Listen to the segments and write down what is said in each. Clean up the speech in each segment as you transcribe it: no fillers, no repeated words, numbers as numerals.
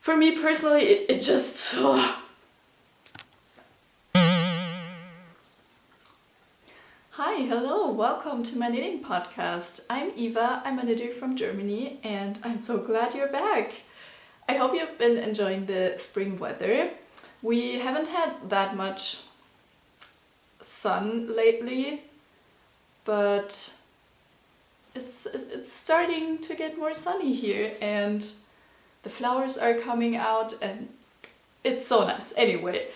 for me personally, it just... Hi, hello, welcome to my knitting podcast. I'm Eva, I'm a knitter from Germany, and I'm so glad you're back. I hope you've been enjoying the spring weather. We haven't had that much sun lately, but it's starting to get more sunny here, and the flowers are coming out, and it's so nice. Anyway,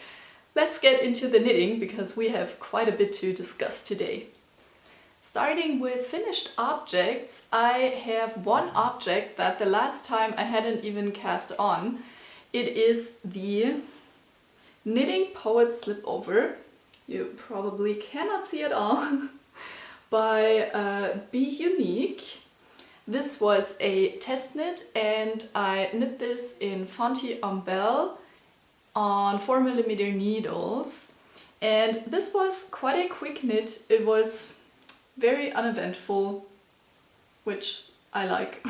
let's get into the knitting because we have quite a bit to discuss today. Starting with finished objects, I have one object that the last time I hadn't even cast on. It is the Knitting Poet Slipover. You probably cannot see it all. By Be Unique. This was a test knit, and I knit this in Fonty Ombelle on 4mm needles. And this was quite a quick knit. It was very uneventful, which I like.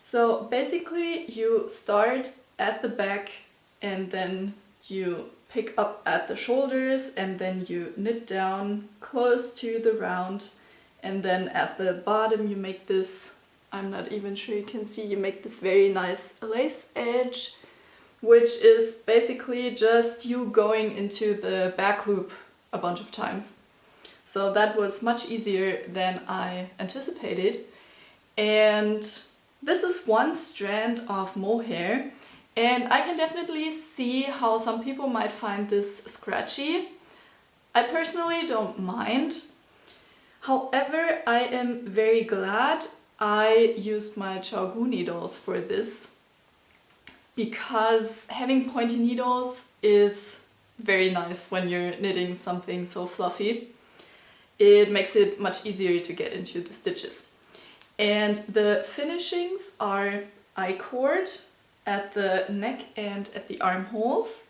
So basically you start at the back and then you pick up at the shoulders and then you knit down close to the round, and then at the bottom you make this, I'm not even sure you can see, you make this very nice lace edge, which is basically just you going into the back loop a bunch of times. So that was much easier than I anticipated. And this is one strand of mohair, and I can definitely see how some people might find this scratchy. I personally don't mind. However, I am very glad I used my Chogu needles for this, because having pointy needles is very nice when you're knitting something so fluffy. It makes it much easier to get into the stitches. And the finishings are I-cord at the neck and at the armholes.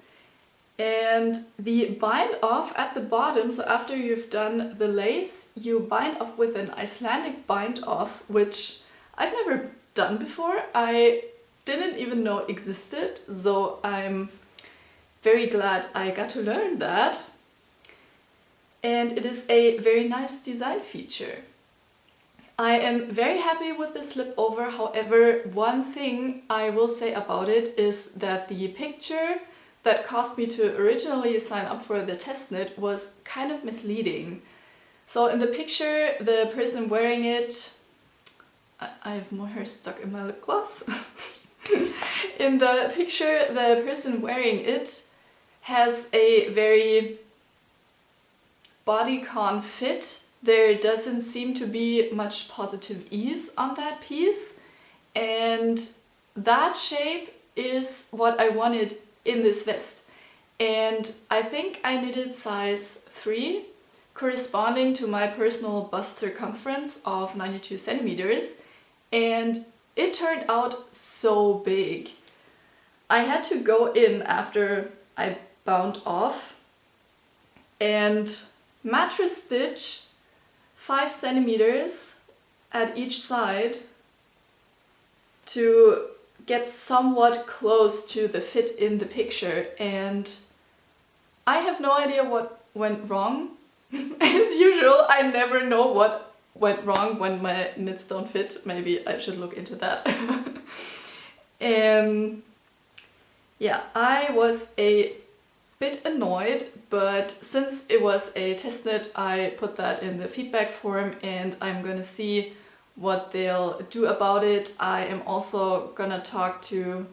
And the bind off at the bottom, so after you've done the lace, you bind off with an Icelandic bind off, which I've never done before. I didn't even know existed, so I'm very glad I got to learn that. And it is a very nice design feature. I am very happy with the Slipover. However, one thing I will say about it is that the picture that caused me to originally sign up for the test knit was kind of misleading. So in the picture, the person wearing it... I have more hair stuck in my lip gloss. In the picture, the person wearing it has a very bodycon fit. There doesn't seem to be much positive ease on that piece, and that shape is what I wanted in this vest. And I think I knitted size 3, corresponding to my personal bust circumference of 92 centimeters, and it turned out so big. I had to go in after I bound off and mattress stitch 5 centimeters at each side to get somewhat close to the fit in the picture, and I have no idea what went wrong. As usual, I never know what went wrong when my knits don't fit. Maybe I should look into that. Yeah, I was a bit annoyed, but since it was a test knit, I put that in the feedback form and I'm gonna see what they'll do about it. I am also gonna talk to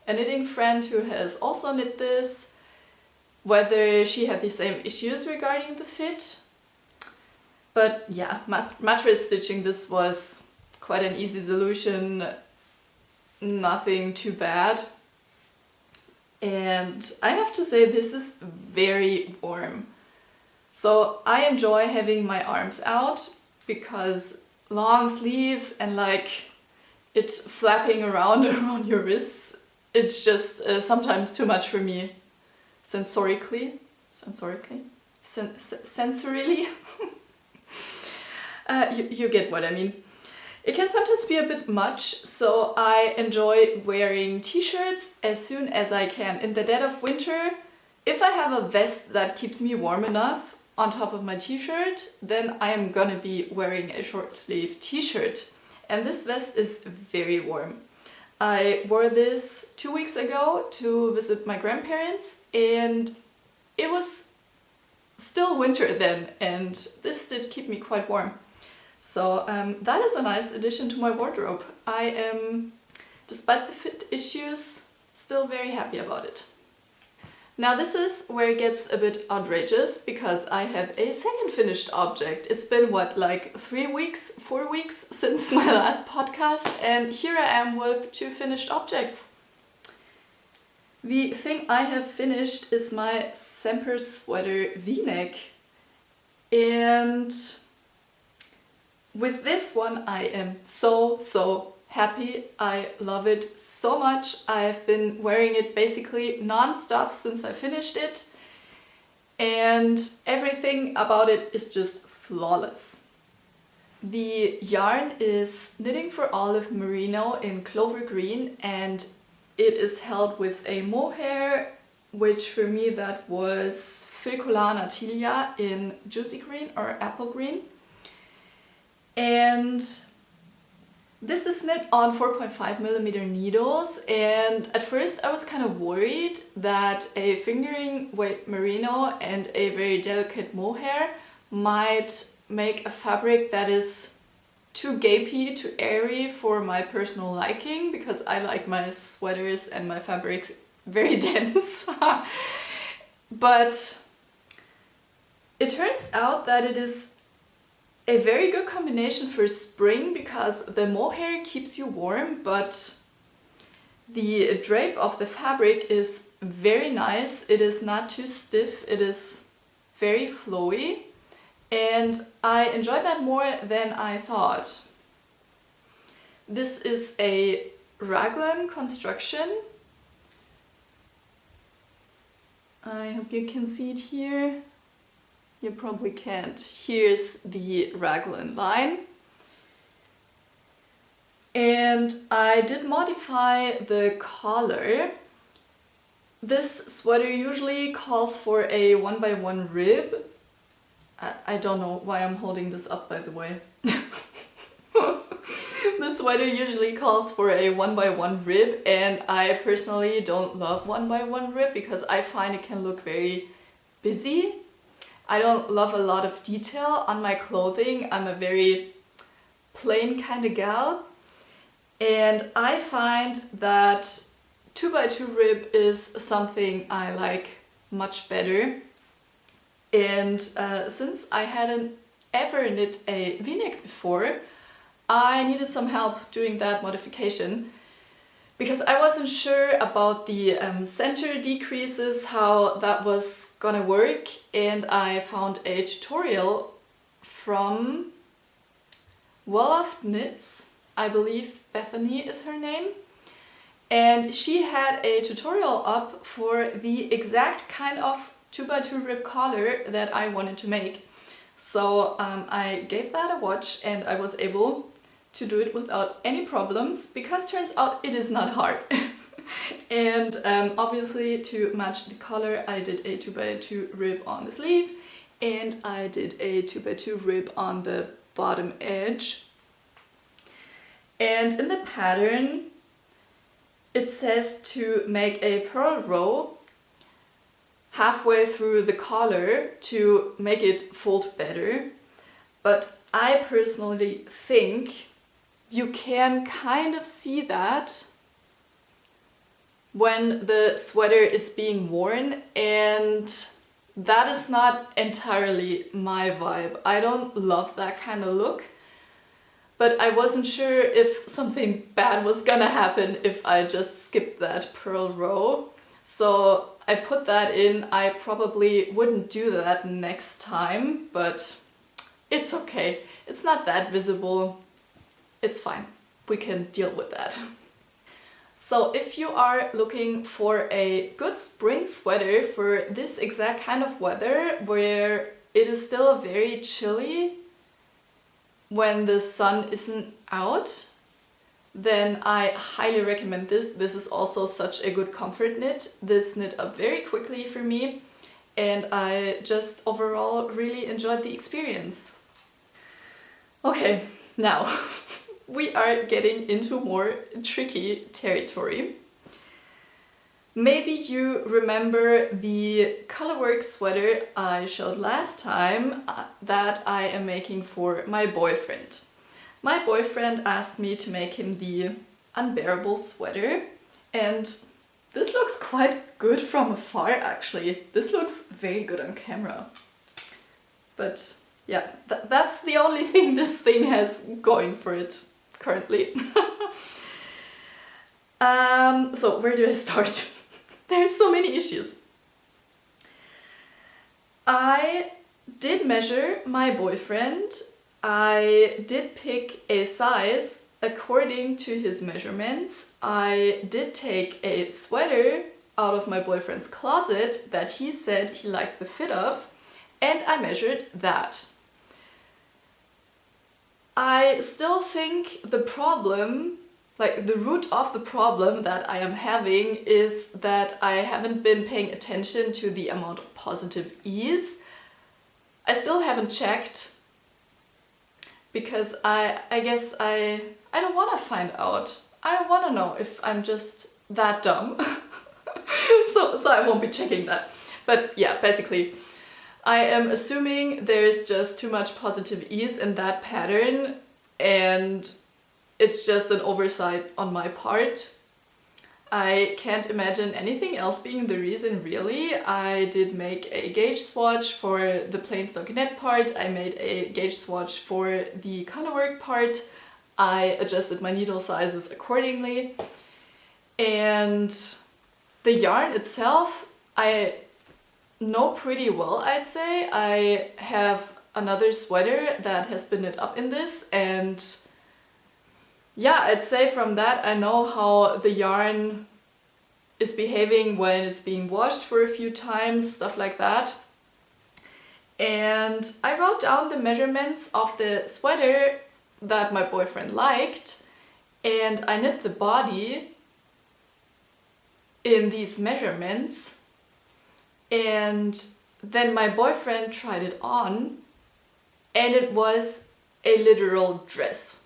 a knitting friend who has also knit this, whether she had the same issues regarding the fit. But yeah, mattress stitching this was quite an easy solution, nothing too bad. And I have to say, this is very warm. So I enjoy having my arms out because long sleeves and like it's flapping around your wrists, it's just sometimes too much for me sensorily. You get what I mean. It can sometimes be a bit much, so I enjoy wearing t-shirts as soon as I can. In the dead of winter, if I have a vest that keeps me warm enough on top of my t-shirt, then I am gonna be wearing a short sleeve t-shirt. And this vest is very warm. I wore this 2 weeks ago to visit my grandparents, and it was still winter then, and this did keep me quite warm. So that is a nice addition to my wardrobe. I am, despite the fit issues, still very happy about it. Now this is where it gets a bit outrageous, because I have a second finished object. It's been what, like 3 weeks, 4 weeks since my last podcast, and here I am with 2 finished objects. The thing I have finished is my Samper Sweater v-neck, and with this one I am so happy. I love it so much. I've been wearing it basically non-stop since I finished it, and everything about it is just flawless. The yarn is Knitting for Olive Merino in Clover Green, and it is held with a mohair, which for me that was Filcolana Tilia in Juicy Green or Apple Green. And this is knit on 4.5mm needles, and at first I was kind of worried that a fingering weight merino and a very delicate mohair might make a fabric that is too gapey, too airy for my personal liking, because I like my sweaters and my fabrics very dense. But it turns out that it is a very good combination for spring, because the mohair keeps you warm, but the drape of the fabric is very nice. It is not too stiff, it is very flowy, and I enjoy that more than I thought. This is a raglan construction. I hope you can see it here. You probably can't. Here's the raglan line. And I did modify the collar. This sweater usually calls for a 1x1 rib. I don't know why I'm holding this up, by the way. The sweater usually calls for a 1x1 rib, and I personally don't love 1x1 rib because I find it can look very busy. I don't love a lot of detail on my clothing. I'm a very plain kind of gal, and I find that 2x2 rib is something I like much better. And since I hadn't ever knit a v-neck before, I needed some help doing that modification, because I wasn't sure about the center decreases, how that was gonna work, and I found a tutorial from Well Off Knits, I believe Bethany is her name, and she had a tutorial up for the exact kind of 2x2 rib collar that I wanted to make. So I gave that a watch, and I was able to do it without any problems, because turns out it is not hard. And obviously to match the color I did a 2x2 rib on the sleeve, and I did a 2x2 rib on the bottom edge. And in the pattern it says to make a purl row halfway through the collar to make it fold better, but I personally think you can kind of see that when the sweater is being worn, and that is not entirely my vibe. I don't love that kind of look, but I wasn't sure if something bad was gonna happen if I just skipped that purl row. So I put that in. I probably wouldn't do that next time, but it's okay. It's not that visible. It's fine. We can deal with that. So if you are looking for a good spring sweater for this exact kind of weather, where it is still very chilly, when the sun isn't out, then I highly recommend this. This is also such a good comfort knit. This knit up very quickly for me, and I just overall really enjoyed the experience. Okay, now we are getting into more tricky territory. Maybe you remember the colorwork sweater I showed last time that I am making for my boyfriend. My boyfriend asked me to make him the Unbearable Sweater, and this looks quite good from afar actually. This looks very good on camera. But yeah, that's the only thing this thing has going for it currently. So where do I start? There's so many issues. I did measure my boyfriend. I did pick a size according to his measurements. I did take a sweater out of my boyfriend's closet that he said he liked the fit of, and I measured that. I still think the problem, like the root of the problem that I am having, is that I haven't been paying attention to the amount of positive ease. I still haven't checked because I guess I don't want to find out. I don't want to know if I'm just that dumb. so I won't be checking that. But yeah, basically I am assuming there's just too much positive ease in that pattern, and it's just an oversight on my part. I can't imagine anything else being the reason, really. I did make a gauge swatch for the plain stockinette part. I made a gauge swatch for the colorwork part. I adjusted my needle sizes accordingly. And the yarn itself, I know pretty well, I'd say. I have another sweater that has been knit up in this, and yeah, I'd say from that I know how the yarn is behaving when it's being washed for a few times, stuff like that. And I wrote down the measurements of the sweater that my boyfriend liked, and I knit the body in these measurements, and then my boyfriend tried it on, and it was a literal dress.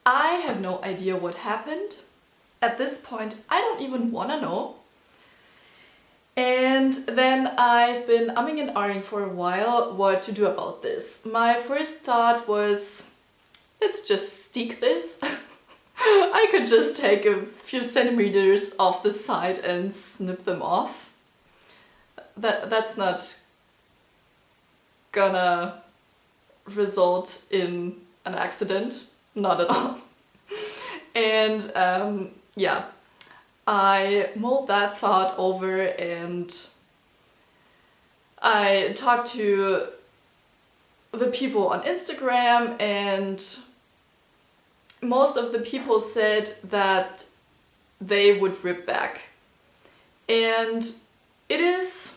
I have no idea what happened. At this point, I don't even want to know. And then I've been umming and ahhing for a while what to do about this. My first thought was, let's just stick this. I could just take a few centimeters off the side and snip them off. That's not gonna result in an accident. Not at all. And yeah, I mulled that thought over, and I talked to the people on Instagram, and most of the people said that they would rip back. And it is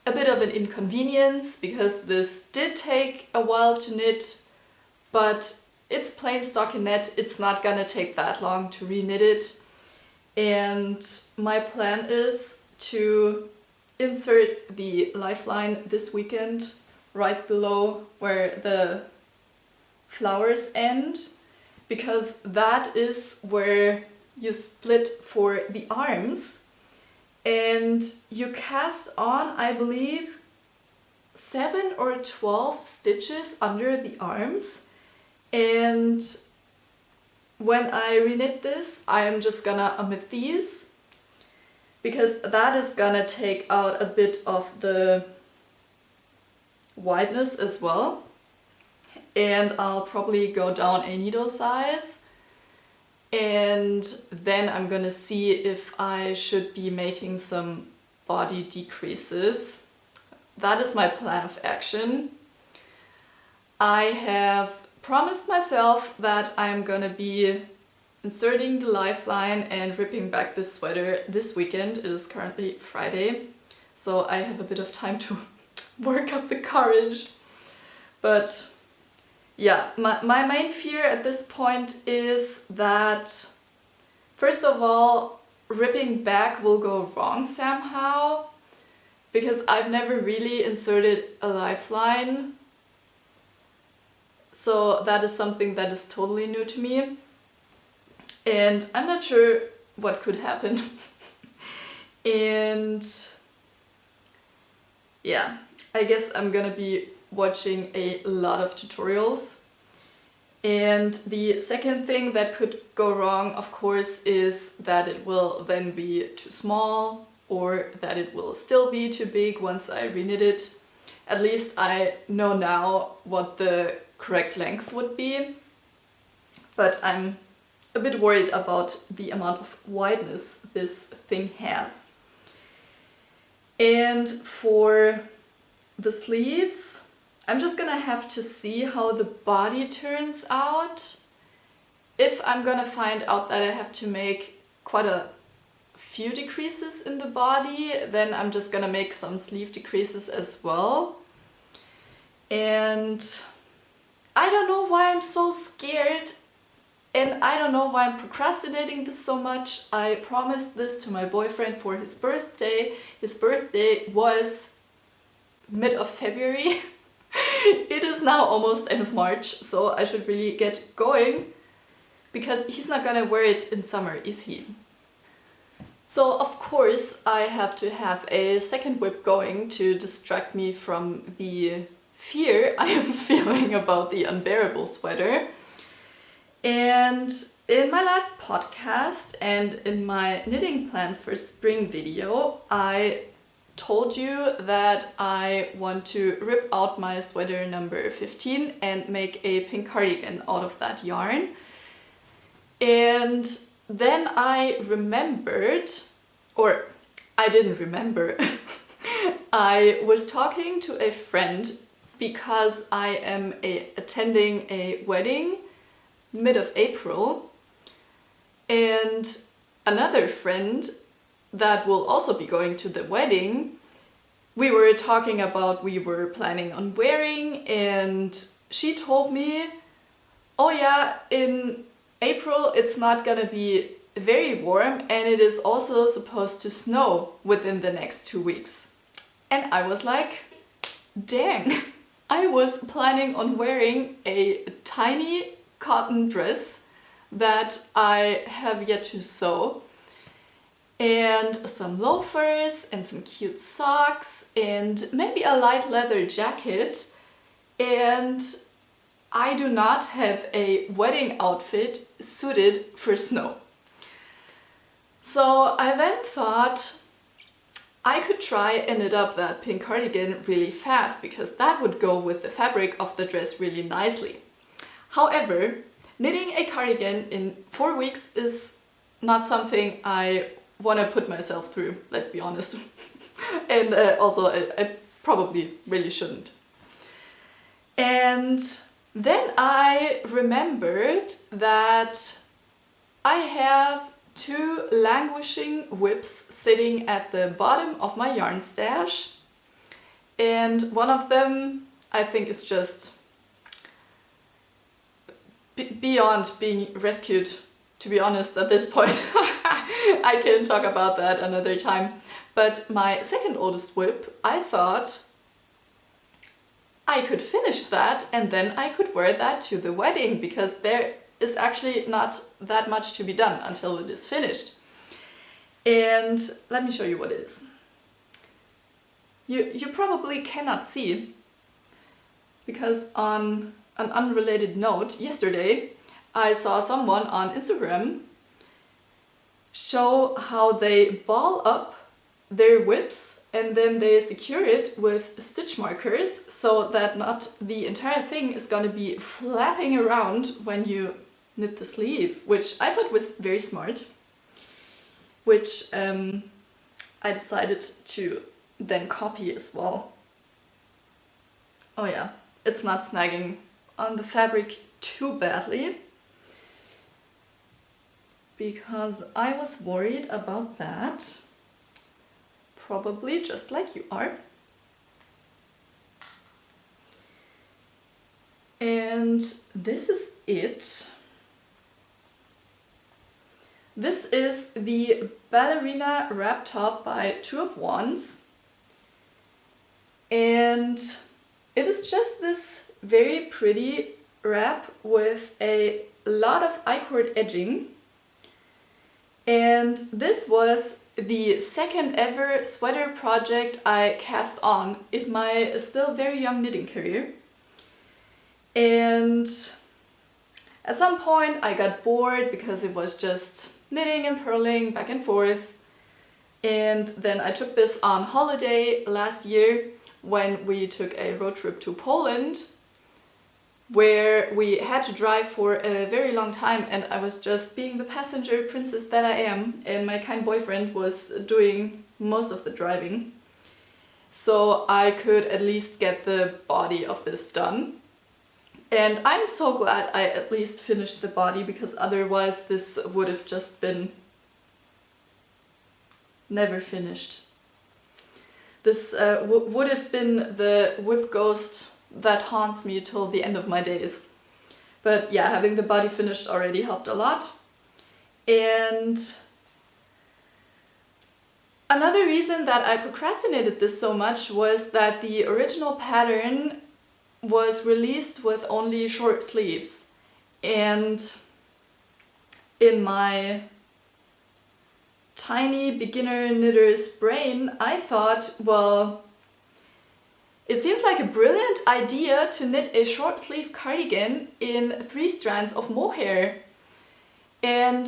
a bit of an inconvenience because this did take a while to knit, but it's plain stockinette, it's not gonna take that long to re-knit it. And my plan is to insert the lifeline this weekend right below where the flowers end, because that is where you split for the arms, and you cast on, I believe, 7 or 12 stitches under the arms. And when I reknit this, I'm just gonna omit these, because that is gonna take out a bit of the wideness as well. And I'll probably go down a needle size, and then I'm gonna see if I should be making some body decreases. That is my plan of action. I have promised myself that I'm gonna be inserting the lifeline and ripping back this sweater this weekend. It is currently Friday, so I have a bit of time to work up the courage. But yeah, my main fear at this point is that, first of all, ripping back will go wrong somehow, because I've never really inserted a lifeline. So that is something that is totally new to me. And I'm not sure what could happen. And yeah, I guess I'm gonna be watching a lot of tutorials. And the second thing that could go wrong, of course, is that it will then be too small, or that it will still be too big once I reknit it. At least I know now what the correct length would be, but I'm a bit worried about the amount of wideness this thing has. And for the sleeves, I'm just gonna have to see how the body turns out. If I'm gonna find out that I have to make quite a few decreases in the body, then I'm just gonna make some sleeve decreases as well. And I don't know why I'm so scared, and I don't know why I'm procrastinating this so much. I promised this to my boyfriend for his birthday. His birthday was mid of February. It is now almost end of March, so I should really get going, because he's not gonna wear it in summer, is he? So of course I have to have a second whip going to distract me from the fear I am feeling about the Unbearable Sweater. And in my last podcast and in my knitting plans for spring video, I told you that I want to rip out my sweater number 15 and make a pink cardigan out of that yarn. And then I remembered, or I didn't remember, I was talking to a friend because I am attending a wedding mid of April, and another friend that will also be going to the wedding, we were talking about we were planning on wearing, and she told me, oh yeah, in April it's not gonna be very warm and it is also supposed to snow within the next 2 weeks. And I was like, dang, I was planning on wearing a tiny cotton dress that I have yet to sew, and some loafers and some cute socks and maybe a light leather jacket, and I do not have a wedding outfit suited for snow. So I then thought I could try and knit up that pink cardigan really fast, because that would go with the fabric of the dress really nicely. However, knitting a cardigan in 4 weeks is not something I want to put myself through, let's be honest. And also I probably really shouldn't. And then I remembered that I have 2 languishing whips sitting at the bottom of my yarn stash, and one of them I think is just beyond being rescued, to be honest, at this point. I can talk about that another time. But my second oldest whip, I thought I could finish that and then I could wear that to the wedding, because there is actually not that much to be done until it is finished. And let me show you what it is. You probably cannot see, because on an unrelated note, yesterday I saw someone on Instagram show how they ball up their whips and then they secure it with stitch markers so that not the entire thing is going to be flapping around when you knit the sleeve, which I thought was very smart, which I decided to then copy as well. Oh yeah, it's not snagging on the fabric too badly, because I was worried about that, probably just like you are. And this is it. This is the Ballerina Wrap top by Two of Wands. And it is just this very pretty wrap with a lot of I-cord edging. And this was the second ever sweater project I cast on in my still very young knitting career. And at some point I got bored because it was just knitting and purling back and forth. And then I took this on holiday last year when we took a road trip to Poland, where we had to drive for a very long time, and I was just being the passenger princess that I am, and my kind boyfriend was doing most of the driving. So I could at least get the body of this done. And I'm so glad I at least finished the body, because otherwise this would have just been never finished. This would have been the whip ghost that haunts me till the end of my days. But yeah, having the body finished already helped a lot. And another reason that I procrastinated this so much was that the original pattern was released with only short sleeves. And in my tiny beginner knitter's brain, I thought, well, it seems like a brilliant idea to knit a short sleeve cardigan in 3 strands of mohair. And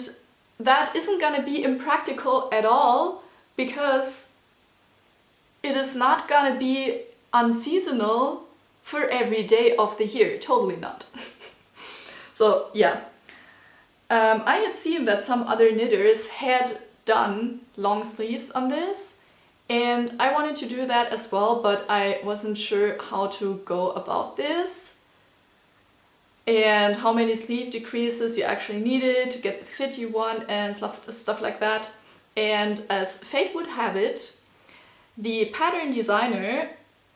that isn't gonna be impractical at all, because it is not gonna be unseasonal for every day of the year. Totally not. So yeah, I had seen that some other knitters had done long sleeves on this, and I wanted to do that as well, but I wasn't sure how to go about this and how many sleeve decreases you actually needed to get the fit you want and stuff like that. And as fate would have it, the pattern designer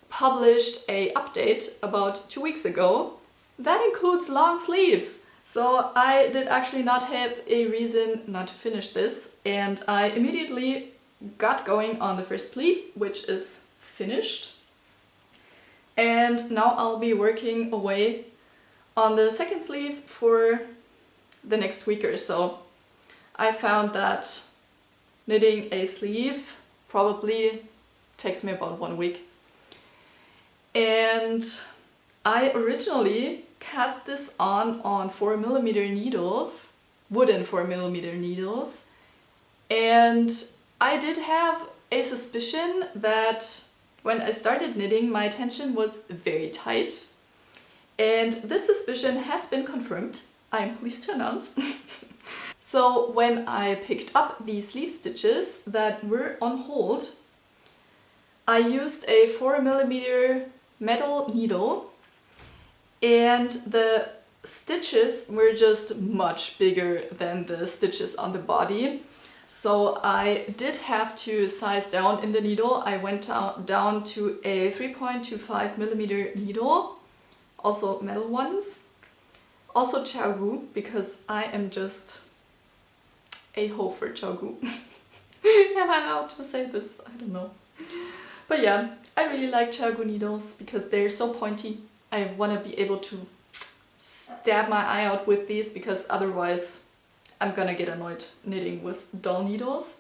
published an update about 2 weeks ago that includes long sleeves. So I did actually not have a reason not to finish this, and I immediately got going on the first sleeve, which is finished. And now I'll be working away on the second sleeve for the next week or so. I found that knitting a sleeve probably takes me about 1 week. And I originally cast this on 4mm needles, wooden 4mm needles, and I did have a suspicion that when I started knitting my tension was very tight, and this suspicion has been confirmed, I'm pleased to announce. So when I picked up the sleeve stitches that were on hold, I used a 4mm metal needle, and the stitches were just much bigger than the stitches on the body. So I did have to size down in the needle. I went down to a 3.25mm needle, also metal ones, also Chaogu, because I am just a hoe for Chaogu. Am I allowed to say this? I don't know. But yeah, I really like Chaogu needles because they're so pointy. I want to be able to stab my eye out with these, because otherwise I'm gonna get annoyed knitting with dull needles.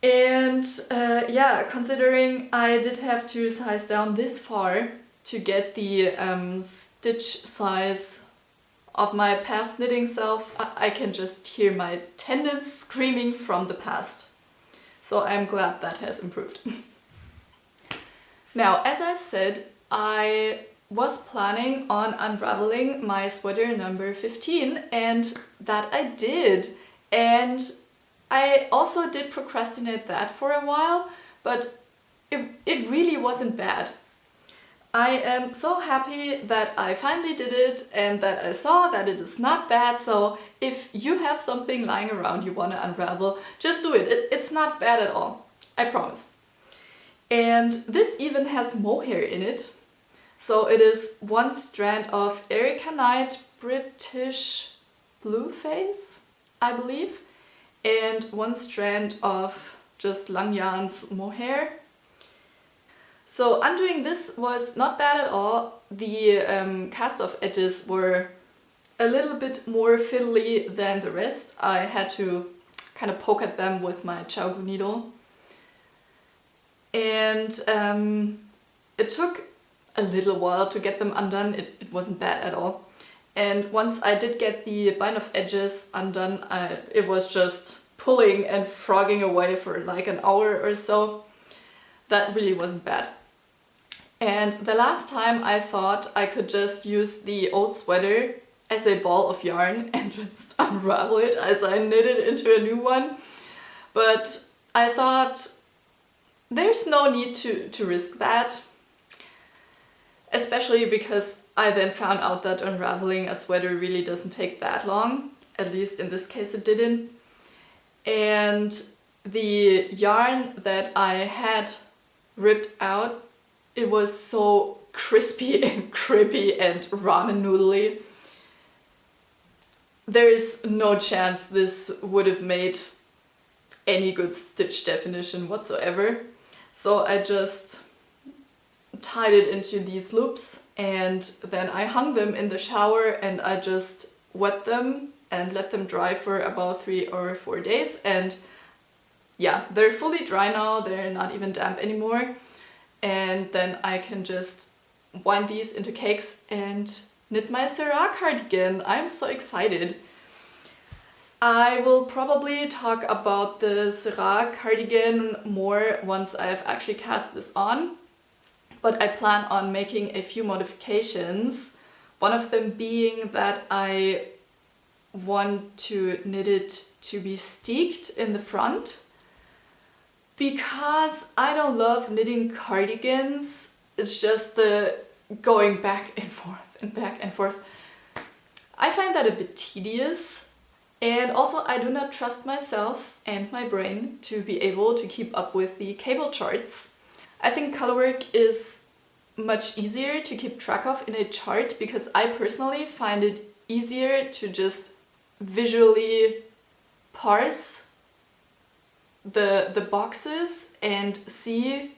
And yeah, considering I did have to size down this far to get the stitch size of my past knitting self, I can just hear my tendons screaming from the past. So I'm glad that has improved. Now, as I said, I was planning on unraveling my sweater number 15, and that I did. And I also did procrastinate that for a while, but it really wasn't bad. I am so happy that I finally did it and that I saw that it is not bad. So if you have something lying around you want to unravel, just do it. It's not bad at all, I promise. And this even has mohair in it. So it is one strand of Erika British Blueface, I believe, and one strand of just Lang Yarns mohair. So undoing this was not bad at all. The cast-off edges were a little bit more fiddly than the rest. I had to kind of poke at them with my Chaugu needle. And it took a little while to get them undone. It wasn't bad at all. And once I did get the bind-off edges undone, it was just pulling and frogging away for like an hour or so. That really wasn't bad. And the last time I thought I could just use the old sweater as a ball of yarn and just unravel it as I knit it into a new one. But I thought there's no need to risk that. Especially because I then found out that unraveling a sweater really doesn't take that long. At least in this case it didn't. And the yarn that I had ripped out, it was so crispy and crimpy and ramen noodly. There's no chance this would have made any good stitch definition whatsoever. So I just tied it into these loops and then I hung them in the shower and I just wet them and let them dry for about 3 or 4 days. And yeah, they're fully dry now, they're not even damp anymore. And then I can just wind these into cakes and knit my Syrah cardigan. I'm so excited. I will probably talk about the Syrah cardigan more once I've actually cast this on. But I plan on making a few modifications. One of them being that I want to knit it to be steeked in the front. Because I don't love knitting cardigans. It's just the going back and forth and back and forth. I find that a bit tedious. And also I do not trust myself and my brain to be able to keep up with the cable charts. I think colorwork is much easier to keep track of in a chart because I personally find it easier to just visually parse the boxes and see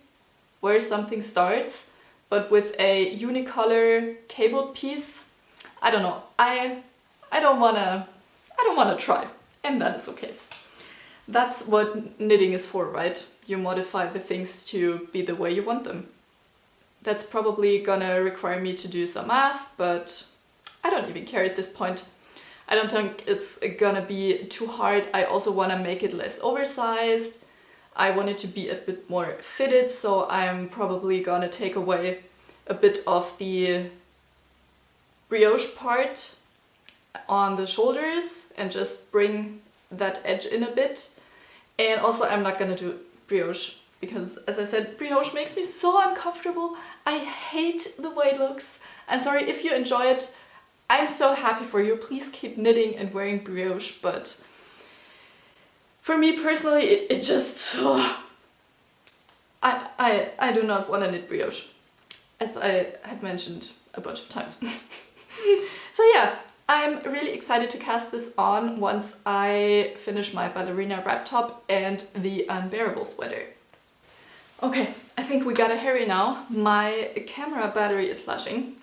where something starts. But with a unicolor cabled piece, I don't know, I don't wanna try, and that is okay. That's what knitting is for, right? You modify the things to be the way you want them. That's probably gonna require me to do some math, but I don't even care at this point. I don't think it's gonna be too hard. I also wanna make it less oversized. I want it to be a bit more fitted, so I'm probably gonna take away a bit of the brioche part on the shoulders and just bring that edge in a bit. And also I'm not gonna do brioche because, as I said, brioche makes me so uncomfortable. I hate the way it looks. I'm sorry if you enjoy it. I'm so happy for you. Please keep knitting and wearing brioche, but for me personally it just... I do not want to knit brioche, as I have mentioned a bunch of times. So yeah, I'm really excited to cast this on once I finish my Ballerina Wrap top and the Unbearable Sweater. Okay, I think we gotta hurry now. My camera battery is flashing.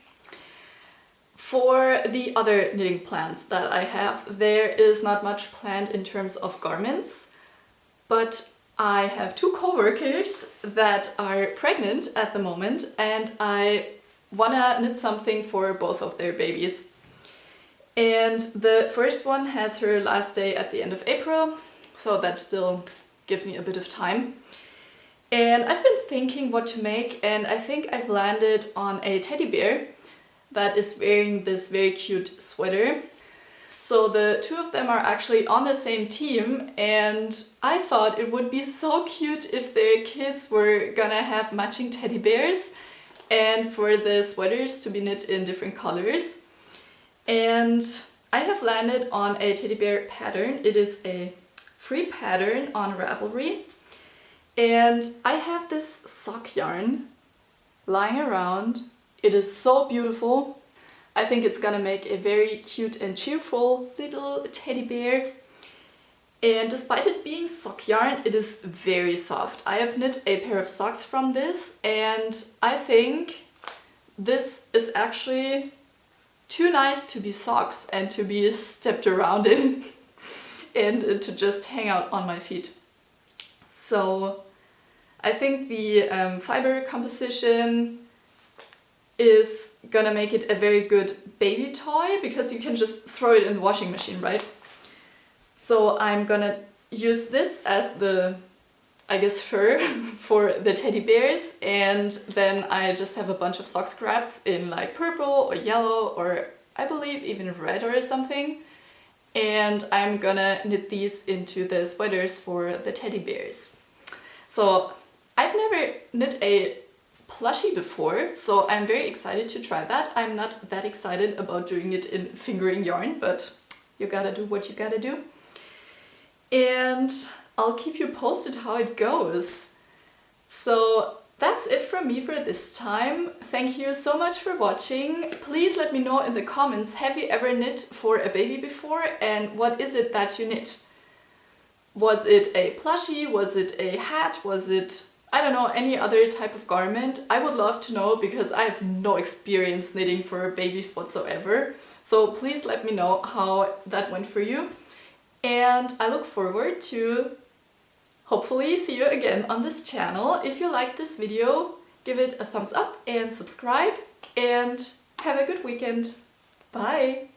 For the other knitting plans that I have, there is not much planned in terms of garments, but I have 2 co-workers that are pregnant at the moment and I wanna knit something for both of their babies. And the first one has her last day at the end of April, so that still gives me a bit of time. And I've been thinking what to make, and I think I've landed on a teddy bear that is wearing this very cute sweater. So the 2 of them are actually on the same team, and I thought it would be so cute if their kids were gonna have matching teddy bears and for the sweaters to be knit in different colors. And I have landed on a teddy bear pattern. It is a free pattern on Ravelry. And I have this sock yarn lying around It is so beautiful. I think it's gonna make a very cute and cheerful little teddy bear. And despite it being sock yarn, it is very soft. I have knit a pair of socks from this, and I think this is actually too nice to be socks and to be stepped around in and to just hang out on my feet. So I think the fiber composition is gonna make it a very good baby toy, because you can just throw it in the washing machine, right? So I'm gonna use this as the, I guess, fur for the teddy bears, and then I just have a bunch of sock scraps in like purple or yellow or I believe even red or something. And I'm gonna knit these into the sweaters for the teddy bears. So I've never knit a plushie before, so I'm very excited to try that. I'm not that excited about doing it in fingering yarn, but you gotta do what you gotta do. And I'll keep you posted how it goes. So that's it from me for this time. Thank you so much for watching. Please let me know in the comments, have you ever knit for a baby before, and what is it that you knit? Was it a plushie? Was it a hat? Was it, I don't know, any other type of garment? I would love to know, because I have no experience knitting for babies whatsoever. So please let me know how that went for you. And I look forward to hopefully see you again on this channel. If you liked this video, give it a thumbs up and subscribe, and have a good weekend. Bye!